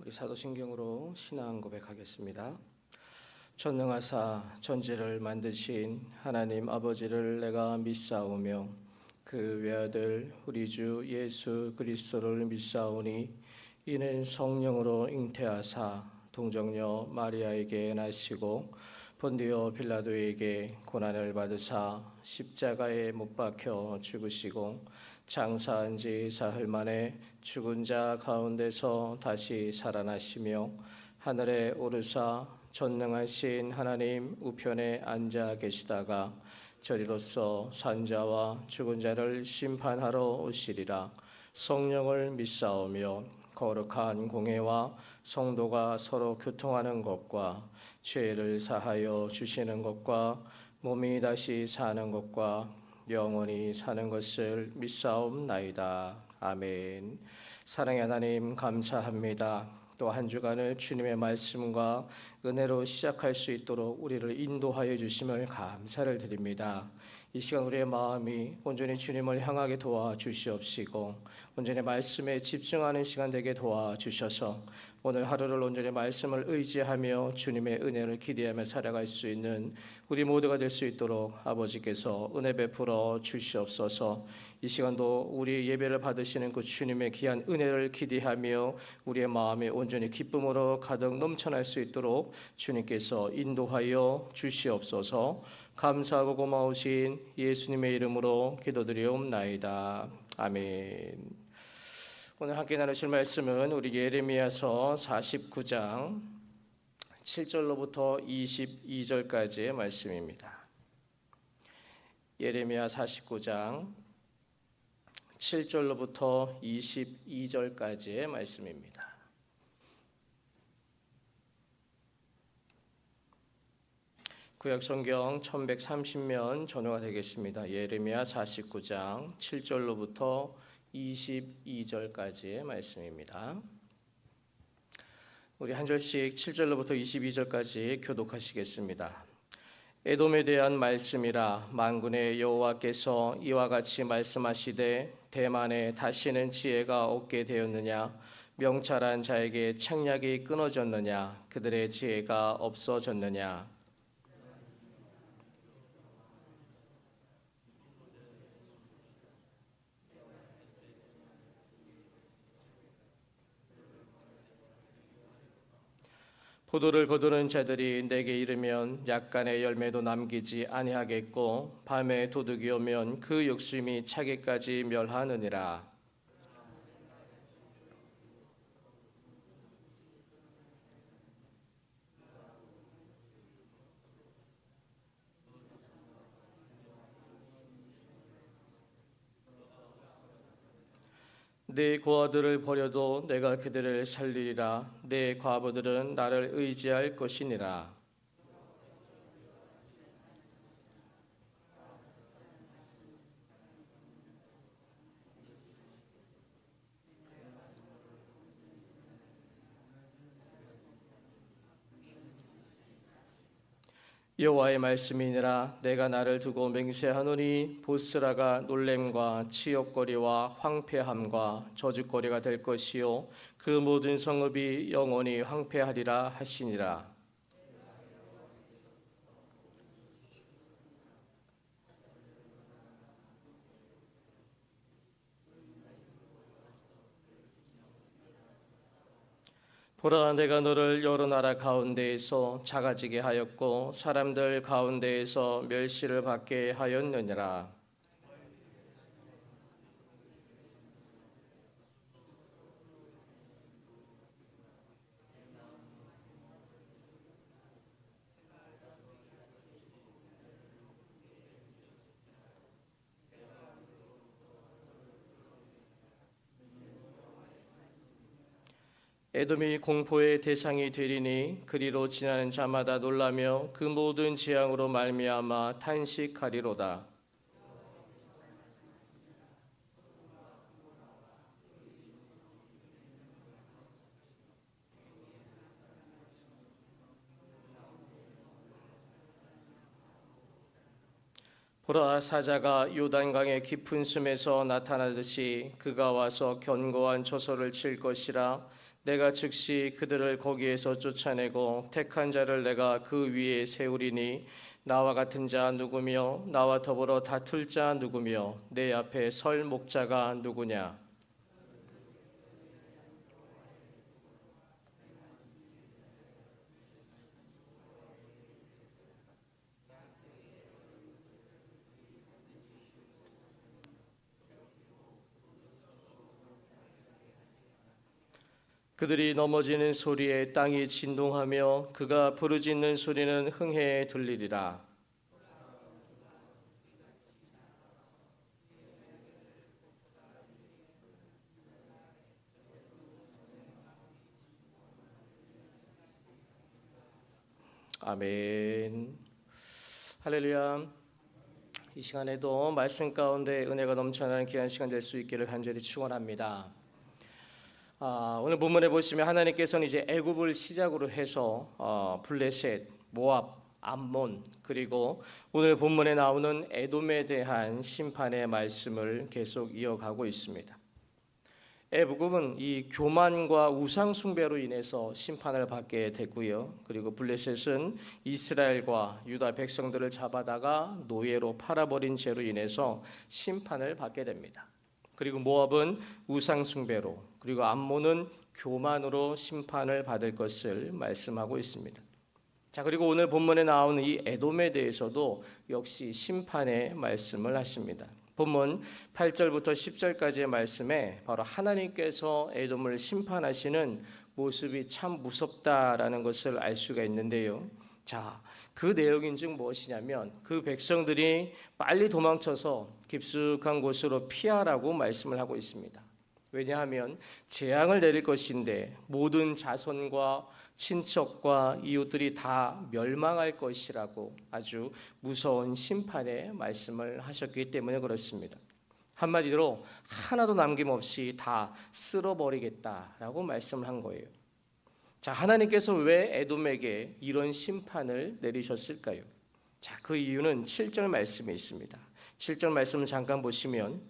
우리 사도신경으로 신앙 고백하겠습니다. 전능하사 천지를 만드신 하나님 아버지를 내가 믿사오며 그 외아들 우리 주 예수 그리스도를 믿사오니 이는 성령으로 잉태하사 동정녀 마리아에게 나시고 본디오 빌라도에게 고난을 받으사 십자가에 못 박혀 죽으시고 장사한 지 사흘 만에 죽은 자 가운데서 다시 살아나시며 하늘에 오르사 전능하신 하나님 우편에 앉아 계시다가 저리로서 산자와 죽은 자를 심판하러 오시리라. 성령을 믿사오며 거룩한 공회와 성도가 서로 교통하는 것과 죄를 사하여 주시는 것과 몸이 다시 사는 것과 영원히 사는 것을 믿사옵나이다. 아멘. 사랑의 하나님 감사합니다. 또 한 주간을 주님의 말씀과 은혜로 시작할 수 있도록 우리를 인도하여 주심을 감사를 드립니다. 이 시간 우리의 마음이 온전히 주님을 향하게 도와주시옵시고 온전히 말씀에 집중하는 시간 되게 도와주셔서 오늘 하루를 온전히 말씀을 의지하며 주님의 은혜를 기대하며 살아갈 수 있는 우리 모두가 될 수 있도록 아버지께서 은혜 베풀어 주시옵소서. 이 시간도 우리 예배를 받으시는 그 주님의 귀한 은혜를 기대하며 우리의 마음이 온전히 기쁨으로 가득 넘쳐날 수 있도록 주님께서 인도하여 주시옵소서. 감사하고 고마우신 예수님의 이름으로 기도드리옵나이다. 아멘. 오늘 함께 나누실 말씀은 우리 예레미야서 49장 7절로부터 22절까지의 말씀입니다. 예레미야 49장 7절로부터 22절까지의 말씀입니다. 구약성경 1130면 전후가 되겠습니다. 예레미야 49장 7절로부터 22절까지의 말씀입니다. 우리 한 절씩 7절로부터 22절까지 교독하시겠습니다. 에돔에 대한 말씀이라. 만군의 여호와께서 이와 같이 말씀하시되 대만에 다시는 지혜가 없게 되었느냐? 명철한 자에게 책략이 끊어졌느냐? 그들의 지혜가 없어졌느냐? 포도를 거두는 자들이 내게 이르면 약간의 열매도 남기지 아니하겠고 밤에 도둑이 오면 그 욕심이 차기까지 멸하느니라. 내 고아들을 버려도 내가 그들을 살리리라. 내 과부들은 나를 의지할 것이니라. 여호와의 말씀이니라. 내가 나를 두고 맹세하노니 보스라가 놀램과 치욕거리와 황폐함과 저주거리가 될 것이요 그 모든 성읍이 영원히 황폐하리라 하시니라. 보라, 내가 너를 여러 나라 가운데에서 작아지게 하였고 사람들 가운데에서 멸시를 받게 하였느니라. 에돔이 공포의 대상이 되리니 그리로 지나는 자마다 놀라며 그 모든 재앙으로 말미암아 탄식하리로다. 보라, 사자가 요단강의 깊은 숨에서 나타나듯이 그가 와서 견고한 저소를 칠 것이라. 내가 즉시 그들을 거기에서 쫓아내고 택한 자를 내가 그 위에 세우리니 나와 같은 자 누구며 나와 더불어 다툴 자 누구며 내 앞에 설 목자가 누구냐. 그들이 넘어지는 소리에 땅이 진동하며 그가 부르짖는 소리는 흥해에 들리리라. 아멘. 할렐루야. 이 시간에도 말씀 가운데 은혜가 넘쳐나는 귀한 시간 될 수 있기를 간절히 축원합니다. 오늘 본문에 보시면 하나님께서는 이제 애굽을 시작으로 해서 블레셋, 모압, 암몬 그리고 오늘 본문에 나오는 에돔에 대한 심판의 말씀을 계속 이어가고 있습니다. 애굽은 이 교만과 우상 숭배로 인해서 심판을 받게 됐고요. 그리고 블레셋은 이스라엘과 유다 백성들을 잡아다가 노예로 팔아버린 죄로 인해서 심판을 받게 됩니다. 그리고 모압은 우상 숭배로, 그리고 암몬은 교만으로 심판을 받을 것을 말씀하고 있습니다. 자, 그리고 오늘 본문에 나오는 이 에돔에 대해서도 역시 심판의 말씀을 하십니다. 본문 8절부터 10절까지의 말씀에 바로 하나님께서 에돔을 심판하시는 모습이 참 무섭다라는 것을 알 수가 있는데요. 자, 그 내용인즉 무엇이냐면 그 백성들이 빨리 도망쳐서 깊숙한 곳으로 피하라고 말씀을 하고 있습니다. 왜냐하면 재앙을 내릴 것인데 모든 자손과 친척과 이웃들이 다 멸망할 것이라고 아주 무서운 심판의 말씀을 하셨기 때문에 그렇습니다. 한마디로 하나도 남김없이 다 쓸어버리겠다라고 말씀을 한 거예요. 자, 하나님께서 왜 에돔에게 이런 심판을 내리셨을까요? 자, 그 이유는 7절 말씀에 있습니다. 7절 말씀을 잠깐 보시면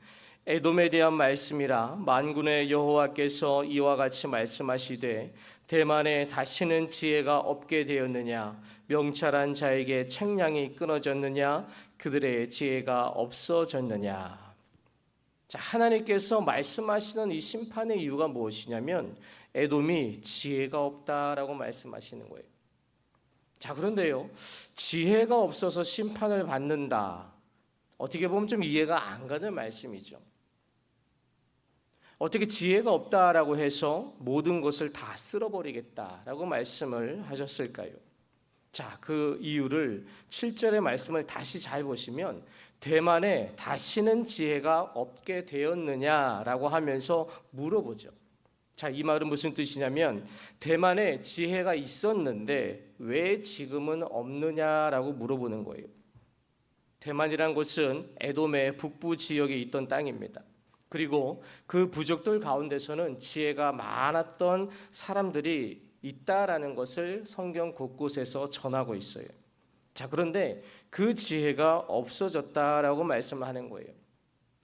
에돔에 대한 말씀이라 만군의 여호와께서 이와 같이 말씀하시되 대만에 다시는 지혜가 없게 되었느냐 명철한 자에게 책량이 끊어졌느냐 그들의 지혜가 없어졌느냐. 자, 하나님께서 말씀하시는 이 심판의 이유가 무엇이냐면 에돔이 지혜가 없다라고 말씀하시는 거예요. 자, 그런데요, 지혜가 없어서 심판을 받는다. 어떻게 보면 좀 이해가 안 가는 말씀이죠. 어떻게 지혜가 없다라고 해서 모든 것을 다 쓸어버리겠다라고 말씀을 하셨을까요? 자, 그 이유를 7절의 말씀을 다시 잘 보시면 대만에 다시는 지혜가 없게 되었느냐라고 하면서 물어보죠. 자, 이 말은 무슨 뜻이냐면 대만에 지혜가 있었는데 왜 지금은 없느냐라고 물어보는 거예요. 대만이란 곳은 에돔의 북부 지역에 있던 땅입니다. 그리고 그 부족들 가운데서는 지혜가 많았던 사람들이 있다라는 것을 성경 곳곳에서 전하고 있어요. 자, 그런데 그 지혜가 없어졌다라고 말씀을 하는 거예요.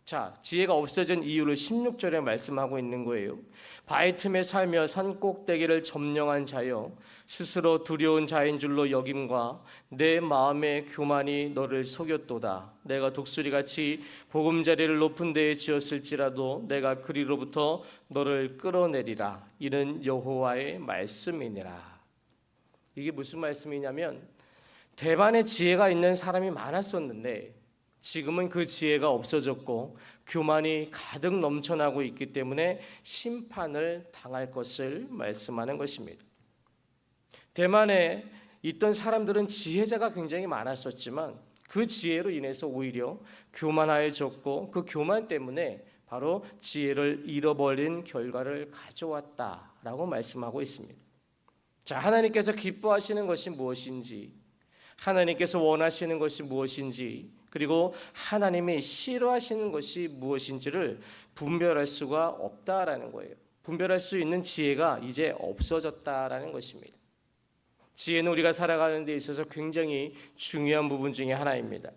자, 지혜가 없어진 이유를 16절에 말씀하고 있는 거예요. 바위 틈에 살며 산 꼭대기를 점령한 자여 스스로 두려운 자인 줄로 여김과 내 마음의 교만이 너를 속였도다. 내가 독수리같이 보금자리를 높은 데에 지었을지라도 내가 그리로부터 너를 끌어내리라. 이는 여호와의 말씀이니라. 이게 무슨 말씀이냐면 대만에 지혜가 있는 사람이 많았었는데 지금은 그 지혜가 없어졌고 교만이 가득 넘쳐나고 있기 때문에 심판을 당할 것을 말씀하는 것입니다. 대만에 있던 사람들은 지혜자가 굉장히 많았었지만 그 지혜로 인해서 오히려 교만해졌고 그 교만 때문에 바로 지혜를 잃어버린 결과를 가져왔다라고 말씀하고 있습니다. 자, 하나님께서 기뻐하시는 것이 무엇인지, 하나님께서 원하시는 것이 무엇인지, 그리고 하나님이 싫어하시는 것이 무엇인지를 분별할 수가 없다라는 거예요. 분별할 수 있는 지혜가 이제 없어졌다라는 것입니다. 지혜는 우리가 살아가는 데 있어서 굉장히 중요한 부분 중에 하나입니다.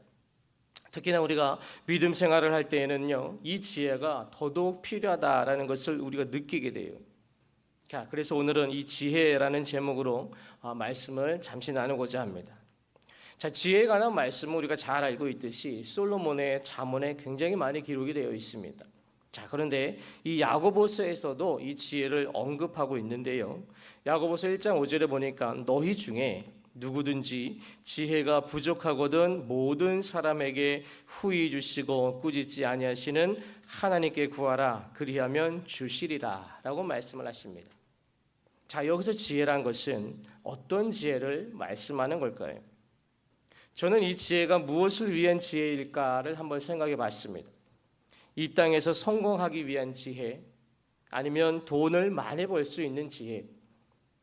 특히나 우리가 믿음 생활을 할 때에는요, 이 지혜가 더더욱 필요하다라는 것을 우리가 느끼게 돼요. 자, 그래서 오늘은 이 지혜라는 제목으로 말씀을 잠시 나누고자 합니다. 자, 지혜에 관한 말씀은 우리가 잘 알고 있듯이 솔로몬의 잠언에 굉장히 많이 기록이 되어 있습니다. 자, 그런데 이 야고보서에서도 이 지혜를 언급하고 있는데요. 야고보서 1장 5절에 보니까 너희 중에 누구든지 지혜가 부족하거든 모든 사람에게 후히 주시고 꾸짖지 아니하시는 하나님께 구하라 그리하면 주시리라 라고 말씀을 하십니다. 자, 여기서 지혜란 것은 어떤 지혜를 말씀하는 걸까요? 저는 이 지혜가 무엇을 위한 지혜일까를 한번 생각해 봤습니다. 이 땅에서 성공하기 위한 지혜, 아니면 돈을 많이 벌 수 있는 지혜,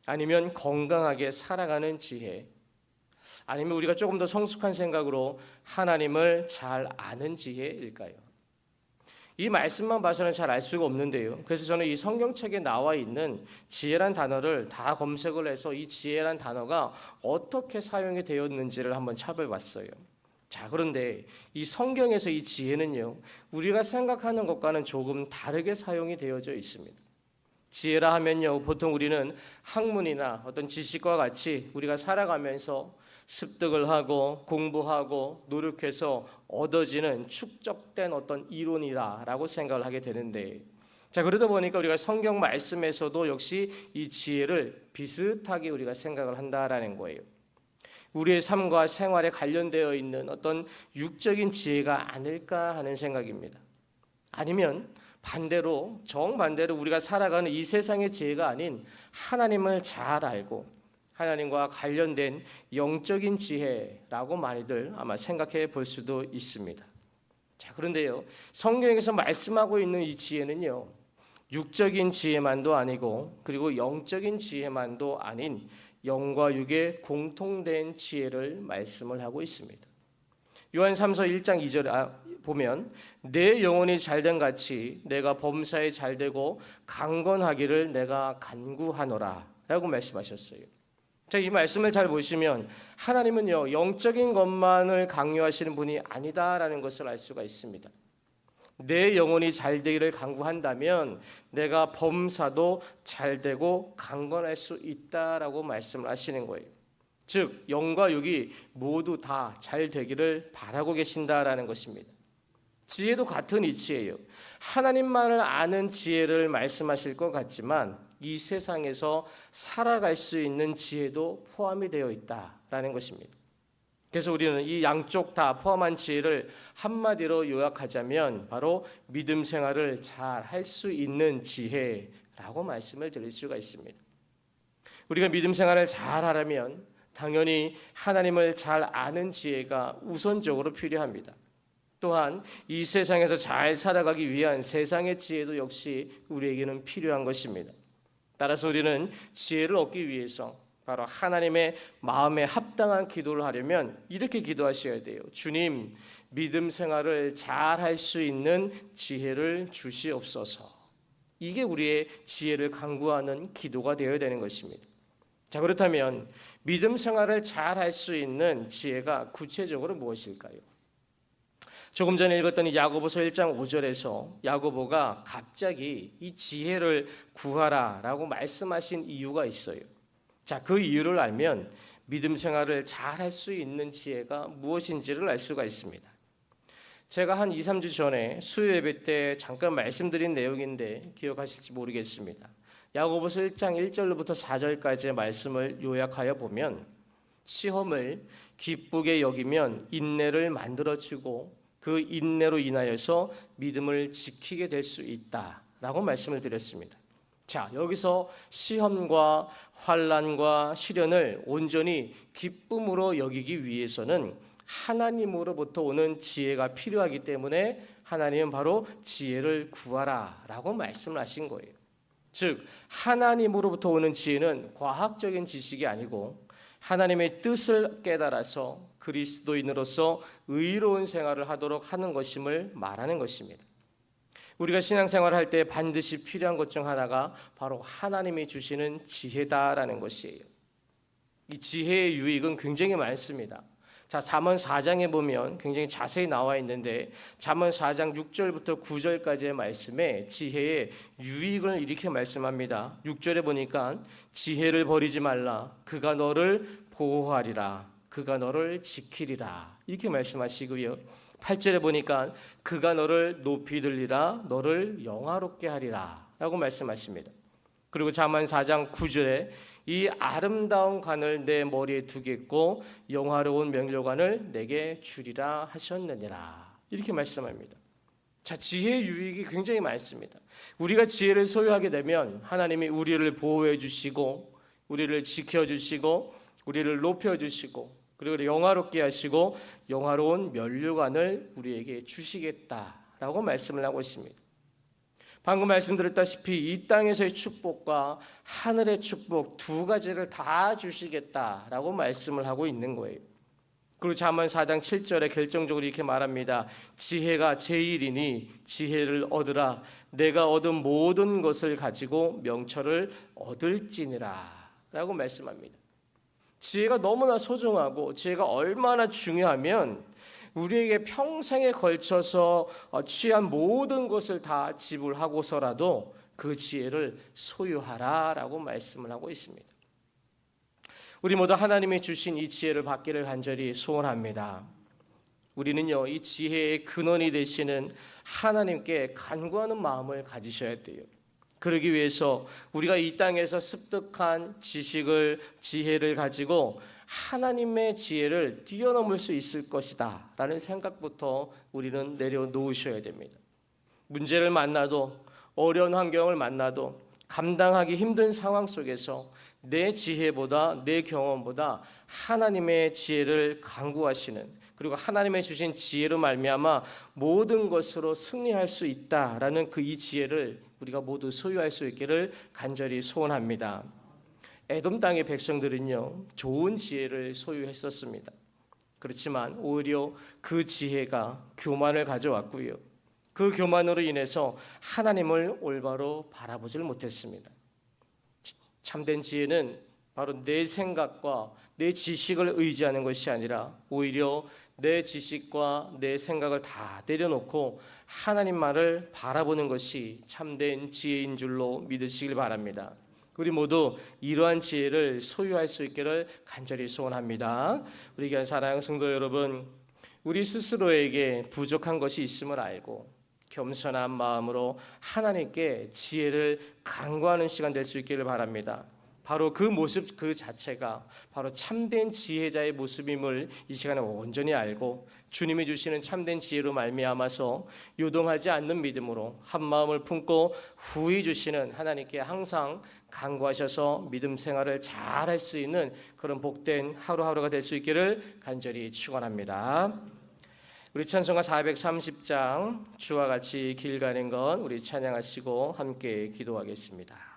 아니면 건강하게 살아가는 지혜, 아니면 우리가 조금 더 성숙한 생각으로 하나님을 잘 아는 지혜일까요? 이 말씀만 봐서는 잘 알 수가 없는데요. 그래서 저는 이 성경책에 나와 있는 지혜란 단어를 다 검색을 해서 이 지혜란 단어가 어떻게 사용이 되었는지를 한번 찾아봤어요. 자, 그런데 이 성경에서 이 지혜는요, 우리가 생각하는 것과는 조금 다르게 사용이 되어져 있습니다. 지혜라 하면요, 보통 우리는 학문이나 어떤 지식과 같이 우리가 살아가면서 습득을 하고 공부하고 노력해서 얻어지는 축적된 어떤 이론이다라고 생각을 하게 되는데, 자, 그러다 보니까 우리가 성경 말씀에서도 역시 이 지혜를 비슷하게 우리가 생각을 한다라는 거예요. 우리의 삶과 생활에 관련되어 있는 어떤 육적인 지혜가 아닐까 하는 생각입니다. 아니면 반대로, 정반대로 우리가 살아가는 이 세상의 지혜가 아닌 하나님을 잘 알고 하나님과 관련된 영적인 지혜라고 많이들 아마 생각해 볼 수도 있습니다. 자, 그런데요, 성경에서 말씀하고 있는 이 지혜는요, 육적인 지혜만도 아니고 그리고 영적인 지혜만도 아닌 영과 육의 공통된 지혜를 말씀을 하고 있습니다. 요한 3서 1장 2절에 보면 내 영혼이 잘된 같이 내가 범사에 잘되고 강건하기를 내가 간구하노라 라고 말씀하셨어요. 자, 이 말씀을 잘 보시면 하나님은요, 영적인 것만을 강요하시는 분이 아니다라는 것을 알 수가 있습니다. 내 영혼이 잘되기를 간구한다면 내가 범사도 잘되고 강건할 수 있다라고 말씀을 하시는 거예요. 즉 영과 육이 모두 다 잘되기를 바라고 계신다라는 것입니다. 지혜도 같은 이치예요. 하나님만을 아는 지혜를 말씀하실 것 같지만 이 세상에서 살아갈 수 있는 지혜도 포함이 되어 있다라는 것입니다. 그래서 우리는 이 양쪽 다 포함한 지혜를 한마디로 요약하자면 바로 믿음 생활을 잘 할 수 있는 지혜라고 말씀을 드릴 수가 있습니다. 우리가 믿음 생활을 잘 하려면 당연히 하나님을 잘 아는 지혜가 우선적으로 필요합니다. 또한 이 세상에서 잘 살아가기 위한 세상의 지혜도 역시 우리에게는 필요한 것입니다. 따라서 우리는 지혜를 얻기 위해서 바로 하나님의 마음에 합당한 기도를 하려면 이렇게 기도하셔야 돼요. 주님, 믿음 생활을 잘 할 수 있는 지혜를 주시옵소서. 이게 우리의 지혜를 간구하는 기도가 되어야 되는 것입니다. 자, 그렇다면 믿음 생활을 잘 할 수 있는 지혜가 구체적으로 무엇일까요? 조금 전에 읽었던 이 야고보서 1장 5절에서 야고보가 갑자기 이 지혜를 구하라라고 말씀하신 이유가 있어요. 자, 그 이유를 알면 믿음 생활을 잘 할 수 있는 지혜가 무엇인지를 알 수가 있습니다. 제가 한 2, 3주 전에 수요 예배 때 잠깐 말씀드린 내용인데 기억하실지 모르겠습니다. 야고보서 1장 1절로부터 4절까지의 말씀을 요약하여 보면 시험을 기쁘게 여기면 인내를 만들어주고 그 인내로 인하여서 믿음을 지키게 될 수 있다라고 말씀을 드렸습니다. 자, 여기서 시험과 환난과 시련을 온전히 기쁨으로 여기기 위해서는 하나님으로부터 오는 지혜가 필요하기 때문에 하나님은 바로 지혜를 구하라라고 말씀을 하신 거예요. 즉 하나님으로부터 오는 지혜는 과학적인 지식이 아니고 하나님의 뜻을 깨달아서 그리스도인으로서 의로운 생활을 하도록 하는 것임을 말하는 것입니다. 우리가 신앙생활을 할 때 반드시 필요한 것 중 하나가 바로 하나님이 주시는 지혜다라는 것이에요. 이 지혜의 유익은 굉장히 많습니다. 자, 잠언 4장에 보면 굉장히 자세히 나와 있는데 잠언 4장 6절부터 9절까지의 말씀에 지혜의 유익을 이렇게 말씀합니다. 6절에 보니까 지혜를 버리지 말라. 그가 너를 보호하리라. 그가 너를 지키리라. 이렇게 말씀하시고요. 8절에 보니까 그가 너를 높이 들리라. 너를 영화롭게 하리라. 라고 말씀하십니다. 그리고 잠언 4장 9절에 이 아름다운 관을 내 머리에 두겠고 영화로운 면류관을 내게 주리라 하셨느니라. 이렇게 말씀합니다. 자, 지혜의 유익이 굉장히 많습니다. 우리가 지혜를 소유하게 되면 하나님이 우리를 보호해 주시고 우리를 지켜 주시고 우리를 높여 주시고 그리고 영화롭게 하시고 영화로운 면류관을 우리에게 주시겠다라고 말씀을 하고 있습니다. 방금 말씀드렸다시피 이 땅에서의 축복과 하늘의 축복 두 가지를 다 주시겠다라고 말씀을 하고 있는 거예요. 그리고 잠언 4장 7절에 결정적으로 이렇게 말합니다. 지혜가 제일이니 지혜를 얻으라. 내가 얻은 모든 것을 가지고 명철을 얻을지니라 라고 말씀합니다. 지혜가 너무나 소중하고 지혜가 얼마나 중요하면 우리에게 평생에 걸쳐서 취한 모든 것을 다 지불하고서라도 그 지혜를 소유하라라고 말씀을 하고 있습니다. 우리 모두 하나님이 주신 이 지혜를 받기를 간절히 소원합니다. 우리는요, 이 지혜의 근원이 되시는 하나님께 간구하는 마음을 가지셔야 돼요. 그러기 위해서 우리가 이 땅에서 습득한 지혜를 가지고 하나님의 지혜를 뛰어넘을 수 있을 것이다 라는 생각부터 우리는 내려놓으셔야 됩니다. 문제를 만나도 어려운 환경을 만나도 감당하기 힘든 상황 속에서 내 지혜보다 내 경험보다 하나님의 지혜를 간구하시는 그리고 하나님의 주신 지혜로 말미암아 모든 것으로 승리할 수 있다라는 그 이 지혜를 우리가 모두 소유할 수 있기를 간절히 소원합니다. 에돔 땅의 백성들은요, 좋은 지혜를 소유했었습니다. 그렇지만 오히려 그 지혜가 교만을 가져왔고요. 그 교만으로 인해서 하나님을 올바로 바라보질 못했습니다. 참된 지혜는 바로 내 생각과 내 지식을 의지하는 것이 아니라 오히려 내 지식과 내 생각을 다 내려놓고 하나님만을 바라보는 것이 참된 지혜인 줄로 믿으시길 바랍니다. 우리 모두 이러한 지혜를 소유할 수 있기를 간절히 소원합니다. 우리 귀한 사랑하는 성도 여러분, 우리 스스로에게 부족한 것이 있음을 알고 겸손한 마음으로 하나님께 지혜를 간구하는 시간 될 수 있기를 바랍니다. 바로 그 모습 그 자체가 바로 참된 지혜자의 모습임을 이 시간에 온전히 알고 주님이 주시는 참된 지혜로 말미암아서 요동하지 않는 믿음으로 한 마음을 품고 후히 주시는 하나님께 항상 간구하셔서 믿음 생활을 잘할 수 있는 그런 복된 하루하루가 될 수 있기를 간절히 축원합니다. 우리 찬송가 430장 주와 같이 길 가는 건 우리 찬양하시고 함께 기도하겠습니다.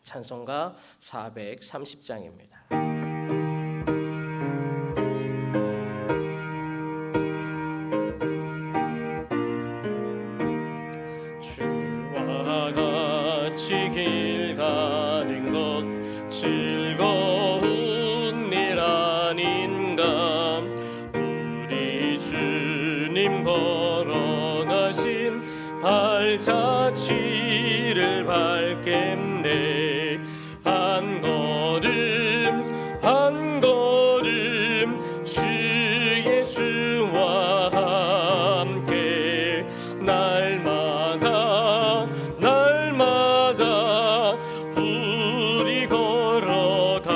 찬송가 430장입니다. 주와 같이 길 가는 것 즐거운 일 아닌가. 우리 주님 걸어가신 발자취를 밟겠네. 한 걸음 한 걸음 주 예수와 함께 날마다 날마다 우리 걸어가리.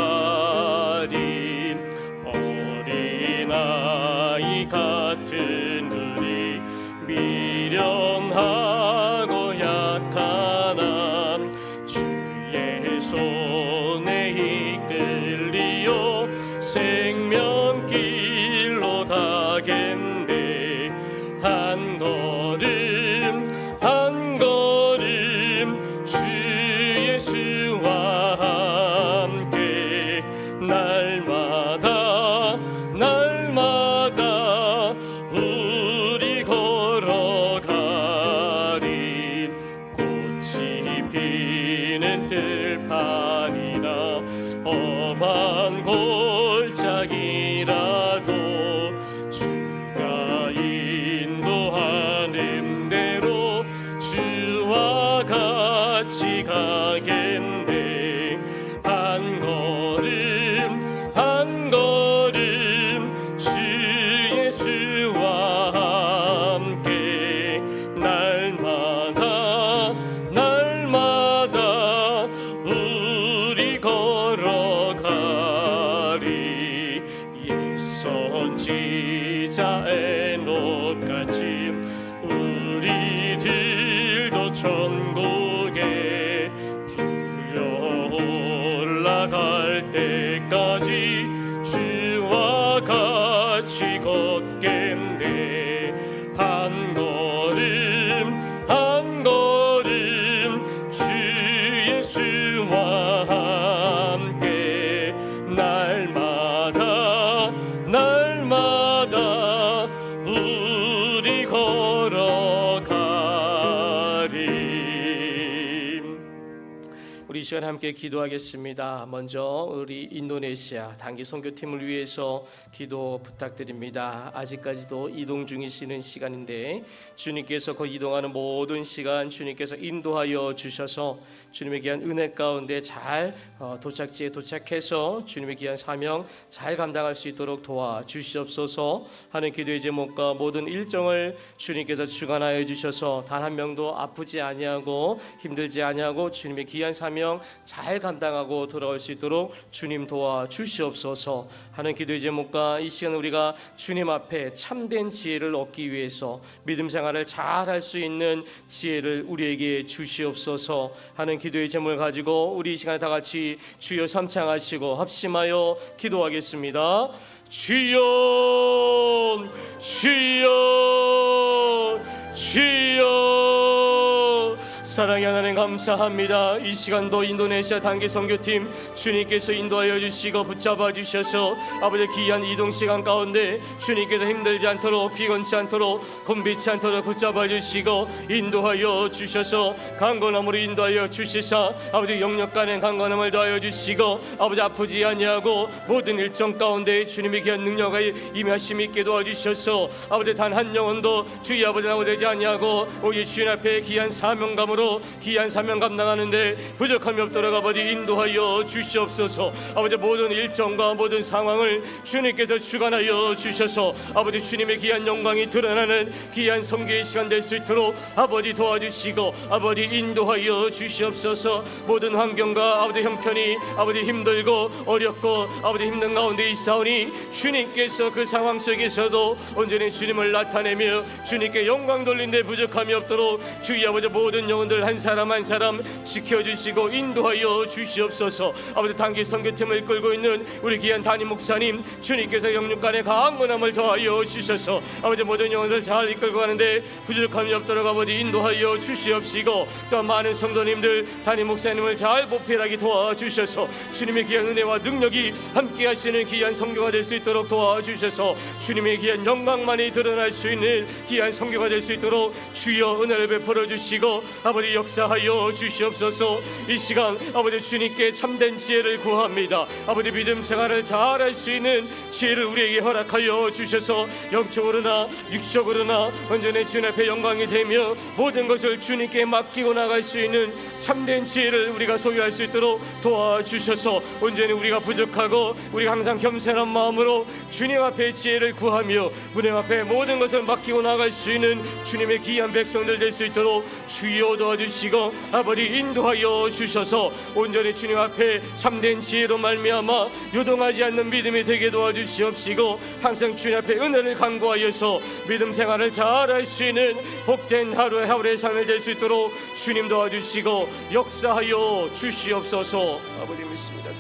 어린아이 같은 우리 미련하고 약하나 주의 손에 이끌리어 생명길로 가겠네. 한 걸음 한 걸음 주 예수와 함께 날마다 날마다 우리 걸어가리. 꽃이 피는 들판이나 험한 골짜기라도 때까지 주와 같이 걷겠네. 한 걸음 한 걸음 주 예수와 함께 날마다 날마다 우리 걸어가리. 우리 이 시간 함께 기도하겠습니다. 먼저 우리 인도네시아 단기 선교팀을 위해서 기도 부탁드립니다. 아직까지도 이동 중이시는 시간인데 주님께서 그 이동하는 모든 시간 주님께서 인도하여 주셔서 주님의 귀한 은혜 가운데 잘 도착지에 도착해서 주님의 귀한 사명 잘 감당할 수 있도록 도와주시옵소서 하는 기도의 제목과 모든 일정을 주님께서 주관하여 주셔서 단 한 명도 아프지 아니하고 힘들지 아니하고 주님의 귀한 사명 잘 감당하고 돌아올 수 있도록 주님 도와주시옵소서 하는 기도의 제목과 이 시간 우리가 주님 앞에 참된 지혜를 얻기 위해서 믿음 생활을 잘 할 수 있는 지혜를 우리에게 주시옵소서 하는 기도의 제목을 가지고 우리 이 시간에 다 같이 주여 삼창하시고 합심하여 기도하겠습니다. 주여 주여 주여. 사랑의 하나님 감사합니다. 이 시간도 인도네시아 단기 선교팀 주님께서 인도하여 주시고 붙잡아 주셔서 아버지 귀한 이동 시간 가운데 주님께서 힘들지 않도록 피곤치 않도록 곤비치 않도록 붙잡아 주시고 인도하여 주셔서 강건함으로 인도하여 주시사 아버지 영역 간의 강건함을 더하여 주시고 아버지 아프지 아니하고 모든 일정 가운데 주님의 귀한 능력을 임하심 있게 도와주셔서 아버지 단 한 영혼도 주의 아버지 나오되지 아니하고 오직 주님 앞에 귀한 사명감으로 귀한 사명 감당하는데 부족함이 없도록 아버지 인도하여 주시옵소서. 아버지 모든 일정과 모든 상황을 주님께서 주관하여 주셔서 아버지 주님의 귀한 영광이 드러나는 귀한 선교의 시간 될 수 있도록 아버지 도와주시고 아버지 인도하여 주시옵소서. 모든 환경과 아버지 형편이 아버지 힘들고 어렵고 아버지 힘든 가운데 있사오니 주님께서 그 상황 속에서도 온전히 주님을 나타내며 주님께 영광 돌린 데 부족함이 없도록 주의 아버지 모든 영혼들 한 사람 한 사람 지켜주시고 인도하여 주시옵소서. 아버지 단기 선교팀을 끌고 있는 우리 귀한 담임 목사님 주님께서 영육간의 강건함을 더하여 주셔서 아버지 모든 영혼들 잘 이끌고 가는데 부족함이 없도록 아버지 인도하여 주시옵시고 또 많은 성도님들 담임 목사님을 잘 보필하게 도와주셔서 주님의 귀한 은혜와 능력이 함께 하시는 귀한 선교가 될 수 있도록 도와주셔서 주님의 귀한 영광만이 드러날 수 있는 귀한 선교가 될 수 있도록 주여 은혜를 베풀어 주시고 아버지 역사하여 주시옵소서. 이 시간 아버지 주님께 참된 지혜를 구합니다. 아버지 믿음 생활을 잘할 수 있는 지혜를 우리에게 허락하여 주셔서 영적으로나 육적으로나 온전히 주님 앞에 영광이 되며 모든 것을 주님께 맡기고 나갈 수 있는 참된 지혜를 우리가 소유할 수 있도록 도와주셔서 온전히 우리가 부족하고 우리가 항상 겸손한 마음으로 주님 앞에 지혜를 구하며 주님 앞에 모든 것을 맡기고 나갈 수 있는 주님의 귀한 백성들 될 수 있도록 주여 도와주시고 아버지 인도하여 주셔서 온전히 주님 앞에 참된 지혜로 말미암아 요동하지 않는 믿음이 되게 도와주시옵시고 항상 주님 앞에 은혜를 간구하여서 믿음 생활을 잘할 수 있는 복된 하루의 삶이 될 수 있도록 주님 도와주시고 역사하여 주시옵소서. 아버지 믿습니다.